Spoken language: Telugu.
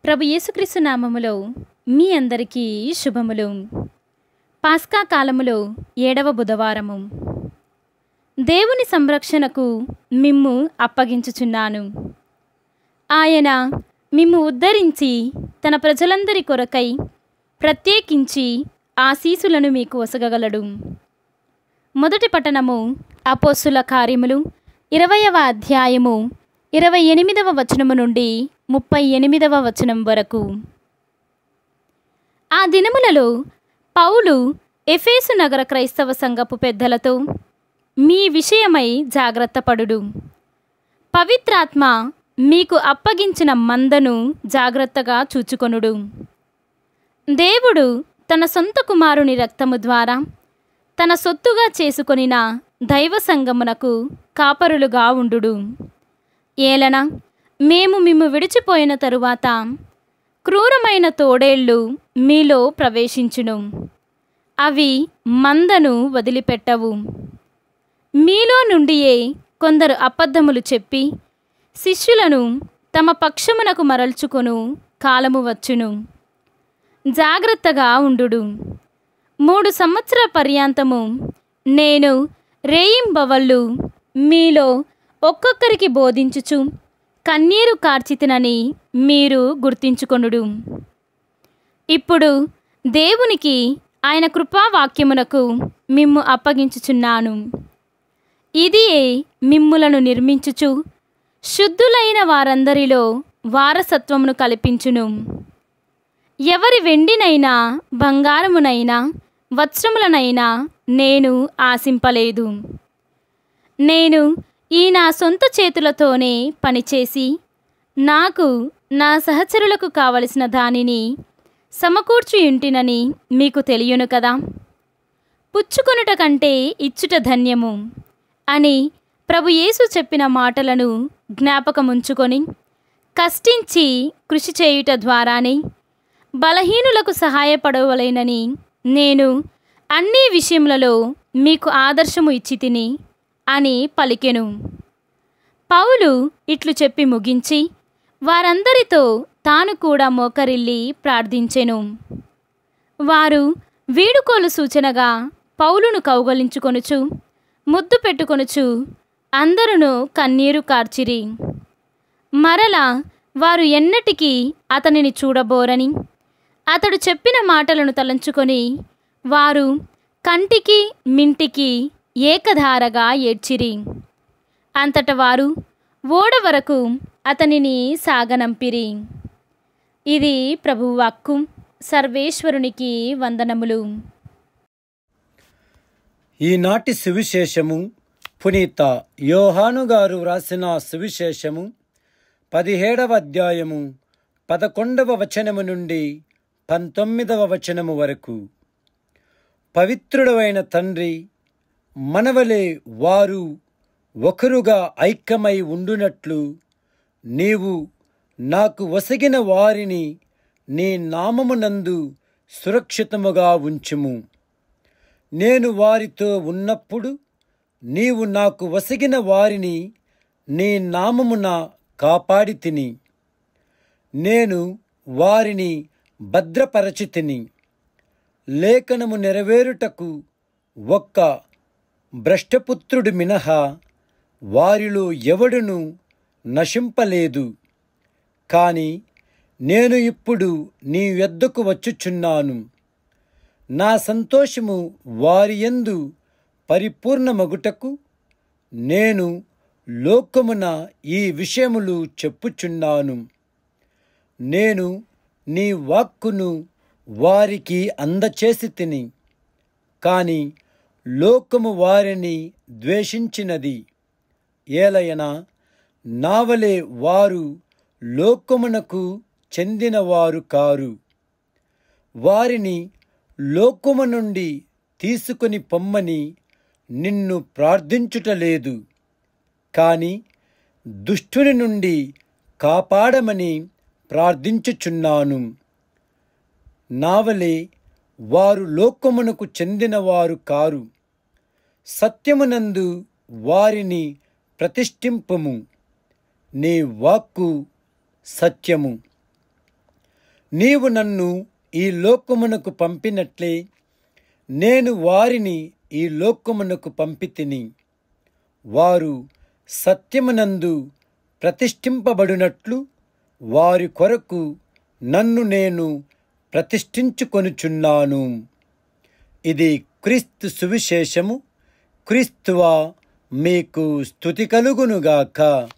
ప్రభు యేసుక్రీస్తు నామములో మీ అందరికీ శుభములు. పాస్కా కాలములో 7వ బుధవారము. దేవుని సంరక్షణకు మిమ్ము అప్పగించుచున్నాను. ఆయన మిమ్ము ఉద్ధరించి తన ప్రజలందరి కొరకై ప్రత్యేకించి ఆశీసులను మీకు ఒసగగలడు. మొదటి పట్టణము అపోస్తుల కార్యములు 20వ అధ్యాయము 28వ వచనము నుండి 38వ వచనం వరకు. ఆ దినములలో పౌలు ఎఫెసు నగర క్రైస్తవ సంఘపు పెద్దలతో, మీ విషయమై జాగ్రత్తపడుడు. పవిత్రాత్మ మీకు అప్పగించిన మందను జాగ్రత్తగా చూచుకొనుడు. దేవుడు తన సొంత కుమారుని రక్తము ద్వారా తన సొత్తుగా చేసుకొనిన దైవ సంగమునకు కాపరులుగా ఉండుడు. ఏలన మేము మిమ్ము విడిచిపోయిన తరువాత క్రూరమైన తోడేళ్ళు మీలో ప్రవేశించును. అవి మందను వదిలిపెట్టవు. మీలో నుండియే కొందరు అబద్ధములు చెప్పి శిష్యులను తమ పక్షమునకు మరల్చుకొను కాలము వచ్చును. జాగ్రత్తగా ఉండుడు. 3 సంవత్సరాల పర్యాంతము నేను రేయింబవళ్ళు మీలో ఒక్కొక్కరికి బోధించుచు కన్నీరు కార్చితినని మీరు గుర్తించుకొనుడు. ఇప్పుడు దేవునికి ఆయన కృపావాక్యమునకు మిమ్ము అప్పగించుచున్నాను. ఇదియే మిమ్ములను నిర్మించుచు శుద్ధులైన వారందరిలో వారసత్వమును కల్పించును. ఎవరి వెండినైనా బంగారమునైనా వస్త్రములనైనా నేను ఆశింపలేదు. నేను ఈ నా సొంత చేతులతోనే పనిచేసి నాకు నా సహచరులకు కావలసిన దానిని సమకూర్చుయుంటినని మీకు తెలియను కదా. పుచ్చుకొనుట కంటే ఇచ్చుట ధన్యము అని ప్రభు యేసు చెప్పిన మాటలను జ్ఞాపకముంచుకొని కష్టించి కృషి చేయుట ద్వారానే బలహీనులకు సహాయపడవలెనని నేను అన్ని విషయములలో మీకు ఆదర్శము ఇచ్చి తిని అని పలికెను. పౌలు ఇట్లు చెప్పి ముగించి వారందరితో తాను కూడా మోకరిల్లి ప్రార్థించెను. వారు వీడుకోలు సూచనగా పౌలును కౌగలించుకొనుచు ముద్దు పెట్టుకొనుచు అందరును కన్నీరు కార్చిరి. మరలా వారు ఎన్నటికీ అతనిని చూడబోరని అతడు చెప్పిన మాటలను తలంచుకొని వారు కంటికి మింటికి ఏకధారగా ఏడ్చిరి. అంతట వారు ఓడ వరకు అతనిని సాగనంపిరి. ఇది ప్రభువు వాక్కు. సర్వేశ్వరునికి వందనములు. ఈనాటి సువిశేషము పునీత యోహాను గారు వ్రాసిన సువిశేషము 17వ అధ్యాయము 11వ వచనము నుండి 19వ వచనము వరకు. పవిత్రుడైన తండ్రి మనవలే వారు ఒకరుగా ఐక్యమై ఉండునట్లు నీవు నాకు వసగిన వారిని నీ నామమునందు సురక్షితముగా ఉంచుము. నేను వారితో ఉన్నప్పుడు నీవు నాకు వసగిన వారిని నీ నామమున కాపాడితిని. నేను వారిని భద్రపరచితిని. లేఖనము నెరవేరుటకు ఒక్క భ్రష్టపుత్రుడు మినహా వారిలో ఎవడును నశింపలేదు. కాని నేను ఇప్పుడు నీ యొద్దకు వచ్చుచున్నాను. నా సంతోషము వారి యందు పరిపూర్ణమగుటకు నేను లోకమున ఈ విషయములు చెప్పుచున్నాను. నేను నీ వాక్కును వారికి అందచేసితిని. కాని లోకము వారిని ద్వేషించినది. ఏలయన నావలే వారు లోకమునకు చెందినవారు కారు. వారిని లోకము నుండి తీసుకొని పొమ్మని నిన్ను ప్రార్థించుటలేదు, కాని దుష్టుని నుండి కాపాడమని ప్రార్థించుచున్నాను. నావలే వారు లోకమునకు చెందినవారు కారు. సత్యమునందు వారిని ప్రతిష్ఠింపుము. నీ వాక్కు సత్యము. నీవు నన్ను ఈ లోకమునకు పంపినట్లే నేను వారిని ఈ లోకమునకు పంపితిని. వారు సత్యమునందు ప్రతిష్ఠింపబడినట్లు వారి కొరకు నన్ను నేను ప్రతిష్ఠించుకొనుచున్నాను. ఇది క్రీస్తు సువిశేషము. క్రీస్తువా మీకు స్తుతి కలుగునుగాక.